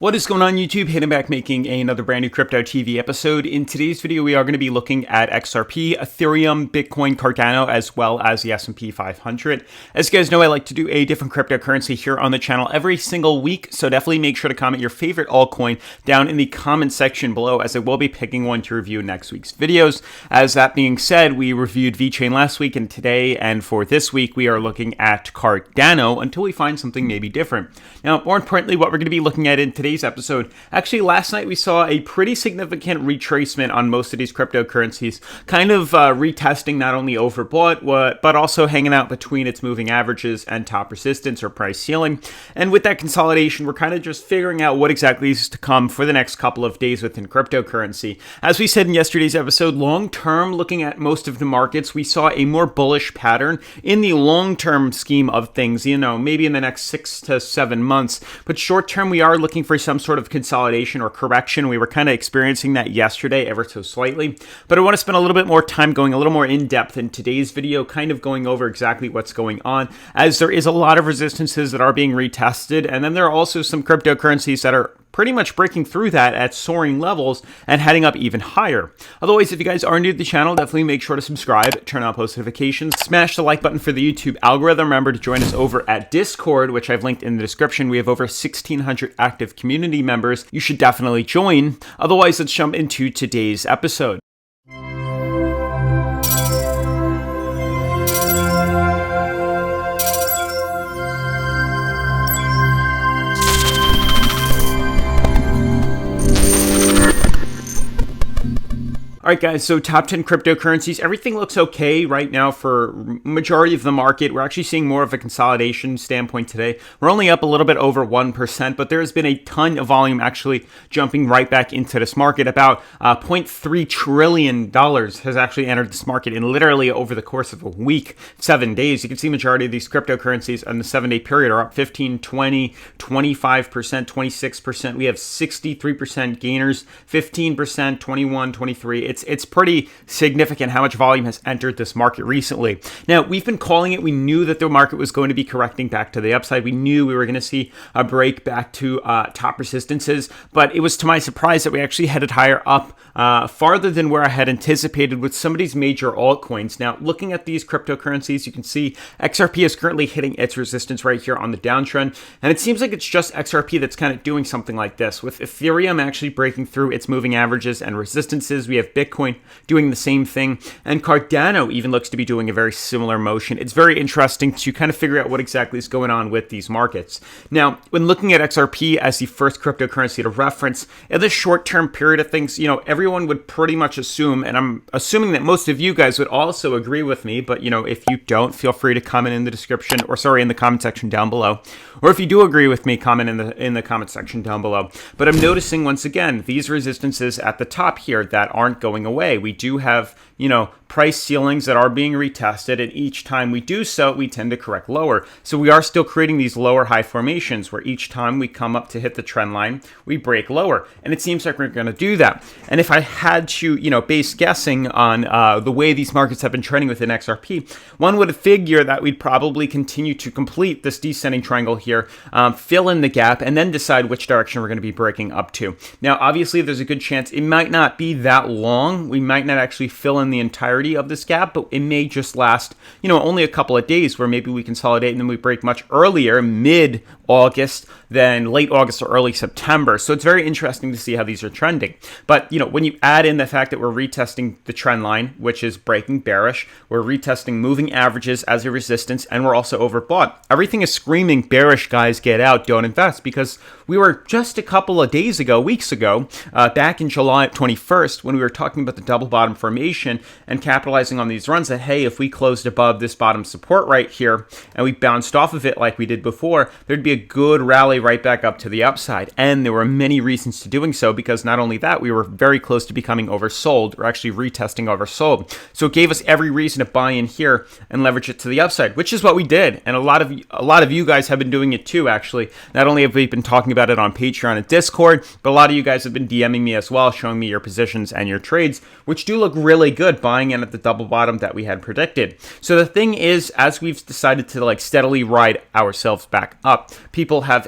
What is going on YouTube? Hitting back making another brand new Crypto TV episode. In today's video, we are going to be looking at XRP, Ethereum, Bitcoin, Cardano, as well as the S&P 500. As you guys know, I like to do a different cryptocurrency here on the channel every single week, so definitely make sure to comment your favorite altcoin down in the comment section below, as I will be picking one to review next week's videos. As that being said, we reviewed VeChain last week, and today and for this week, we are looking at Cardano until we find something maybe different. Now, more importantly, what we're going to be looking at in today's episode. Actually, last night we saw a pretty significant retracement on most of these cryptocurrencies, kind of retesting not only overbought, but also hanging out between its moving averages and top resistance or price ceiling. And with that consolidation, we're kind of just figuring out what exactly is to come for the next couple of days within cryptocurrency. As we said in yesterday's episode, long term, looking at most of the markets, we saw a more bullish pattern in the long term scheme of things, maybe in the next 6 to 7 months. But short term, we are looking for some sort of consolidation or correction. We were kind of experiencing that yesterday ever so slightly, but I want to spend a little bit more time going a little more in depth in today's video, kind of going over exactly what's going on, as there is a lot of resistances that are being retested, and then there are also some cryptocurrencies that are pretty much breaking through that at soaring levels and heading up even higher. Otherwise, if you guys are new to the channel, definitely make sure to subscribe, turn on post notifications, smash the like button for the YouTube algorithm. Remember to join us over at Discord, which I've linked in the description. We have over 1,600 active community members. You should definitely join. Otherwise, let's jump into today's episode. All right, guys, so top 10 cryptocurrencies. Everything looks okay right now for majority of the market. We're actually seeing more of a consolidation standpoint today. We're only up a little bit over 1%, but there has been a ton of volume actually jumping right back into this market. About $0.3 trillion has actually entered this market in literally over the course of a week, 7 days. You can see majority of these cryptocurrencies in the 7-day period are up 15, 20, 25%, 26%. We have 63% gainers, 15%, 21, 23. It's pretty significant how much volume has entered this market recently. Now, we've been calling it. We knew that the market was going to be correcting back to the upside. We knew we were going to see a break back to top resistances, but it was to my surprise that we actually headed higher up, farther than where I had anticipated with some of these major altcoins. Now, looking at these cryptocurrencies, you can see XRP is currently hitting its resistance right here on the downtrend, and it seems like it's just XRP that's kind of doing something like this, with Ethereum actually breaking through its moving averages and resistances. We have Bitcoin doing the same thing, and Cardano even looks to be doing a very similar motion. It's very interesting to kind of figure out what exactly is going on with these markets. Now, when looking at XRP as the first cryptocurrency to reference, in the short-term period of things, everyone would pretty much assume, and I'm assuming that most of you guys would also agree with me, but if you don't, feel free to comment in the description, or sorry, in the comment section down below. Or if you do agree with me, comment in the comment section down below. But I'm noticing once again these resistances at the top here that aren't going away. We do have, price ceilings that are being retested, and each time we do so, we tend to correct lower. So we are still creating these lower high formations where each time we come up to hit the trend line, we break lower. And it seems like we're going to do that. And if I had to, base guessing on the way these markets have been trending within XRP, one would figure that we'd probably continue to complete this descending triangle here, fill in the gap, and then decide which direction we're going to be breaking up to. Now, obviously, there's a good chance it might not be that long. We might not actually fill in the entirety of this gap, but it may just last, only a couple of days, where maybe we consolidate and then we break much earlier, mid-August, than late August or early September. So it's very interesting to see how these are trending. But, when you add in the fact that we're retesting the trend line, which is breaking bearish, we're retesting moving averages as a resistance, and we're also overbought. Everything is screaming bearish, guys, get out, don't invest, because we were just a couple of days ago, weeks ago, back in July 21st, when we were talking about the double bottom formation and capitalizing on these runs, that, hey, if we closed above this bottom support right here and we bounced off of it like we did before, there'd be a good rally right back up to the upside. And there were many reasons to doing so, because not only that, we were very close to becoming oversold, or actually retesting oversold. So it gave us every reason to buy in here and leverage it to the upside, which is what we did. And a lot of you guys have been doing it too, actually. Not only have we been talking about it on Patreon and Discord, but a lot of you guys have been DMing me as well, showing me your positions and your trades. trades, which do look really good, buying in at the double bottom that we had predicted. So the thing is, as we've decided to like steadily ride ourselves back up, people have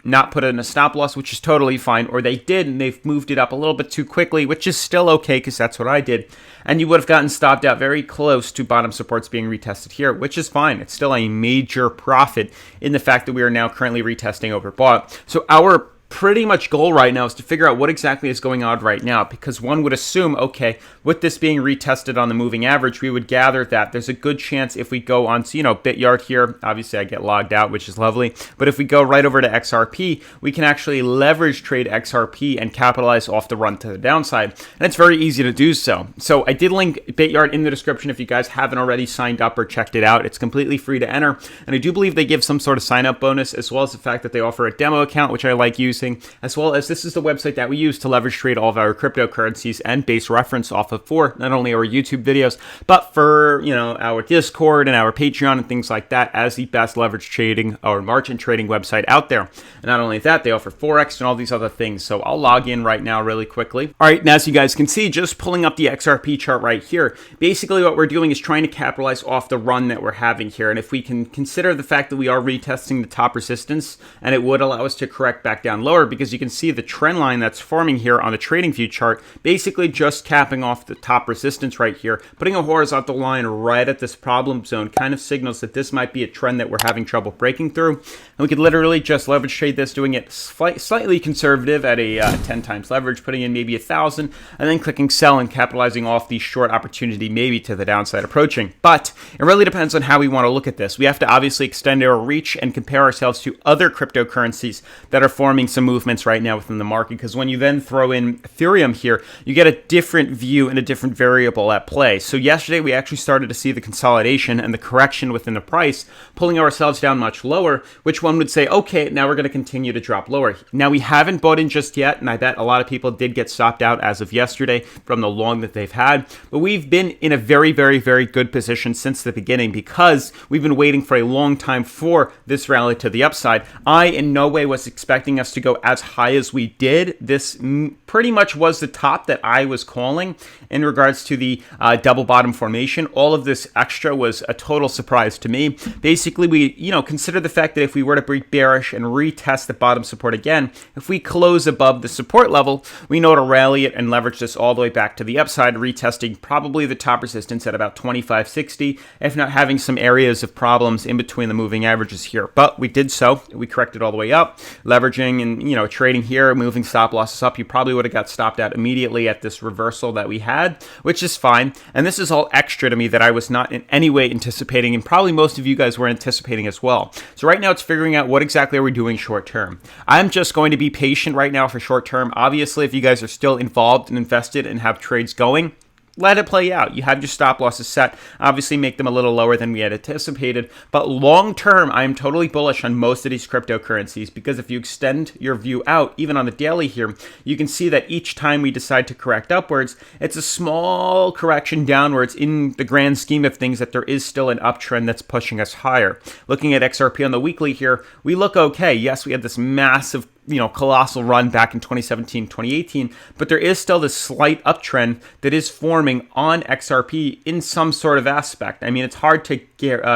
not put in a stop loss, which is totally fine, or they did and they've moved it up a little bit too quickly, which is still okay because that's what I did. And you would have gotten stopped out very close to bottom supports being retested here, which is fine. It's still a major profit in the fact that we are now currently retesting overbought. So our pretty much goal right now is to figure out what exactly is going on right now, because one would assume, okay, with this being retested on the moving average, we would gather that there's a good chance if we go on to, BitYard here, obviously I get logged out, which is lovely, but if we go right over to XRP, we can actually leverage trade XRP and capitalize off the run to the downside, and it's very easy to do so. So I did link BitYard in the description if you guys haven't already signed up or checked it out. It's completely free to enter, and I do believe they give some sort of sign-up bonus, as well as the fact that they offer a demo account, which I like using, as well as this is the website that we use to leverage trade all of our cryptocurrencies and base reference off of for not only our YouTube videos, but for, our Discord and our Patreon and things like that as the best leverage trading or margin trading website out there. And not only that, they offer Forex and all these other things. So I'll log in right now really quickly. All right, and as you guys can see, just pulling up the XRP chart right here, basically what we're doing is trying to capitalize off the run that we're having here. And if we can consider the fact that we are retesting the top resistance, and it would allow us to correct back down lower, because you can see the trend line that's forming here on the trading view chart, basically just capping off the top resistance right here, putting a horizontal line right at this problem zone kind of signals that this might be a trend that we're having trouble breaking through. And we could literally just leverage trade this, doing it slightly conservative at a 10 times leverage, putting in maybe 1,000, and then clicking sell and capitalizing off the short opportunity maybe to the downside approaching. But it really depends on how we want to look at this. We have to obviously extend our reach and compare ourselves to other cryptocurrencies that are forming some movements right now within the market, because when you then throw in Ethereum here, you get a different view and a different variable at play. So yesterday we actually started to see the consolidation and the correction within the price, pulling ourselves down much lower, which one would say, okay, now we're going to continue to drop lower. Now we haven't bought in just yet, and I bet a lot of people did get stopped out as of yesterday from the long that they've had, but we've been in a very, very, very good position since the beginning, because we've been waiting for a long time for this rally to the upside. I in no way was expecting us to go as high as we did. This pretty much was the top that I was calling in regards to the double bottom formation. All of this extra was a total surprise to me. Basically, we consider the fact that if we were to break bearish and retest the bottom support again, if we close above the support level, we know to rally it and leverage this all the way back to the upside, retesting probably the top resistance at about 25.60, if not having some areas of problems in between the moving averages here. But we did so. We corrected all the way up, leveraging and trading here, moving stop losses up. You probably would have got stopped out immediately at this reversal that we had, which is fine. And this is all extra to me that I was not in any way anticipating, and probably most of you guys were anticipating as well. So right now it's figuring out what exactly are we doing short term. I'm just going to be patient right now for short term. Obviously, if you guys are still involved and invested and have trades going, let it play out. You have your stop losses set. Obviously, make them a little lower than we had anticipated. But long term, I am totally bullish on most of these cryptocurrencies, because if you extend your view out, even on the daily here, you can see that each time we decide to correct upwards, it's a small correction downwards in the grand scheme of things, that there is still an uptrend that's pushing us higher. Looking at XRP on the weekly here, we look okay. Yes, we had this massive colossal run back in 2017, 2018, but there is still this slight uptrend that is forming on XRP in some sort of aspect. I mean, it's hard to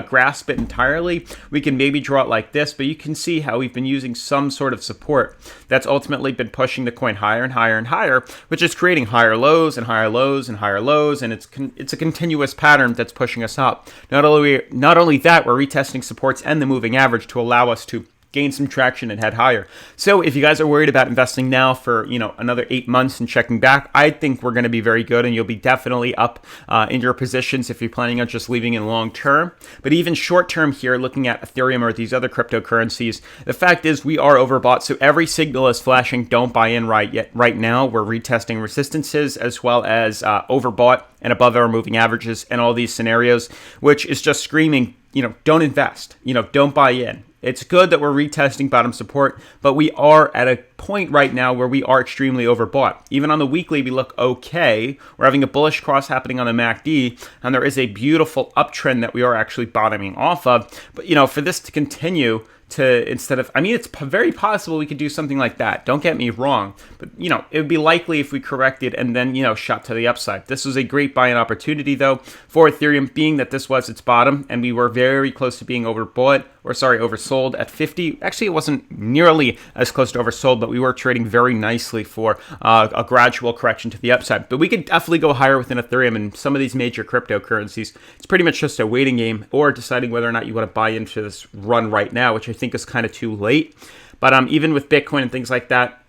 grasp it entirely. We can maybe draw it like this, but you can see how we've been using some sort of support that's ultimately been pushing the coin higher and higher and higher, which is creating higher lows and higher lows and higher lows, and it's a continuous pattern that's pushing us up. Not only that, we're retesting supports and the moving average to allow us to gain some traction and head higher. So if you guys are worried about investing now for another 8 months and checking back, I think we're going to be very good, and you'll be definitely up in your positions if you're planning on just leaving in long term. But even short term here, looking at Ethereum or these other cryptocurrencies, the fact is we are overbought. So every signal is flashing, don't buy in right now. We're retesting resistances as well as overbought and above our moving averages and all these scenarios, which is just screaming, don't invest, don't buy in. It's good that we're retesting bottom support, but we are at a point right now where we are extremely overbought. Even on the weekly, we look okay. We're having a bullish cross happening on the MACD, and there is a beautiful uptrend that we are actually bottoming off of. But, for this to continue to, instead of, I mean, it's very possible we could do something like that. Don't get me wrong. But, you know, it would be likely if we corrected and then, you know, shot to the upside. This was a great buying opportunity, though, for Ethereum, being that this was its bottom and we were very close to being oversold at 50. Actually, it wasn't nearly as close to oversold, but we were trading very nicely for a gradual correction to the upside. But we could definitely go higher within Ethereum and some of these major cryptocurrencies. It's pretty much just a waiting game or deciding whether or not you want to buy into this run right now, which I think is kind of too late. But even with Bitcoin and things like that,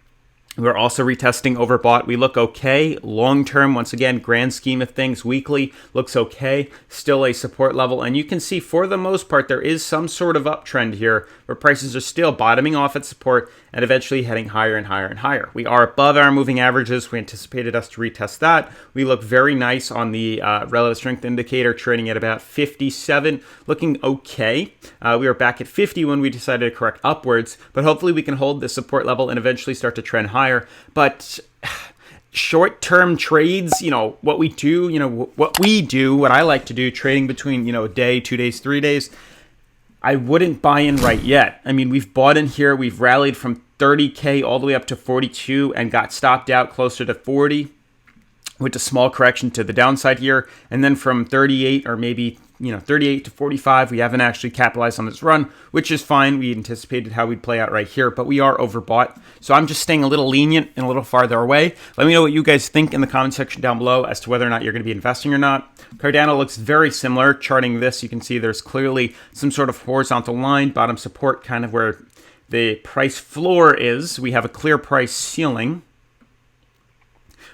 we're also retesting overbought. We look okay. Long term, once again, grand scheme of things, weekly looks okay. Still a support level. And you can see for the most part, there is some sort of uptrend here where prices are still bottoming off at support and eventually heading higher and higher and higher. We are above our moving averages. We anticipated us to retest that. We look very nice on the relative strength indicator, trading at about 57, looking okay. We were back at 50 when we decided to correct upwards, but hopefully we can hold this support level and eventually start to trend higher. But short-term trades, you know, what we do, what I like to do, trading between, you know, a day, 2 days, 3 days, I wouldn't buy in right yet. I mean, we've bought in here. We've rallied from 30K all the way up to 42 and got stopped out closer to 40 with a small correction to the downside here. And then from 38 or maybe, you know, 38 to 45, we haven't actually capitalized on this run, which is fine. We anticipated how we'd play out right here, but we are overbought. So I'm just staying a little lenient and a little farther away. Let me know what you guys think in the comment section down below as to whether or not you're going to be investing or not. Cardano looks very similar. Charting this, you can see there's clearly some sort of horizontal line, bottom support, kind of where the price floor is. We have a clear price ceiling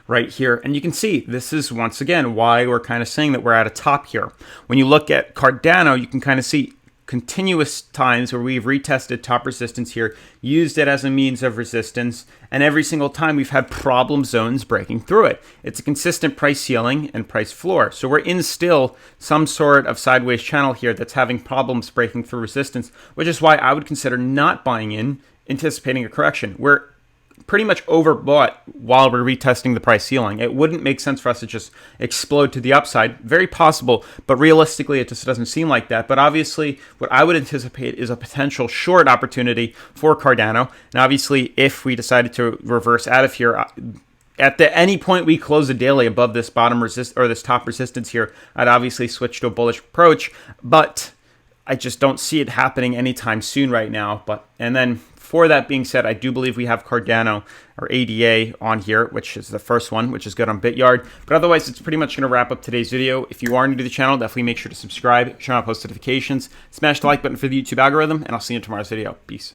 right here. And you can see this is once again why we're kind of saying that we're at a top here. When you look at Cardano, you can kind of see continuous times where we've retested top resistance here, used it as a means of resistance, and every single time we've had problem zones breaking through it. It's a consistent price ceiling and price floor. So we're in still some sort of sideways channel here that's having problems breaking through resistance, which is why I would consider not buying in, anticipating a correction. We're pretty much overbought while we're retesting the price ceiling. It wouldn't make sense for us to just explode to the upside. Very possible, but realistically, it just doesn't seem like that. But obviously, what I would anticipate is a potential short opportunity for Cardano. And obviously, if we decided to reverse out of here, at any point we close a daily above this bottom this top resistance here, I'd obviously switch to a bullish approach. But I just don't see it happening anytime soon right now. And then for that being said, I do believe we have Cardano or ADA on here, which is the first one, which is good on BitYard. But otherwise, it's pretty much going to wrap up today's video. If you are new to the channel, definitely make sure to subscribe, turn on post notifications, smash the like button for the YouTube algorithm, and I'll see you in tomorrow's video. Peace.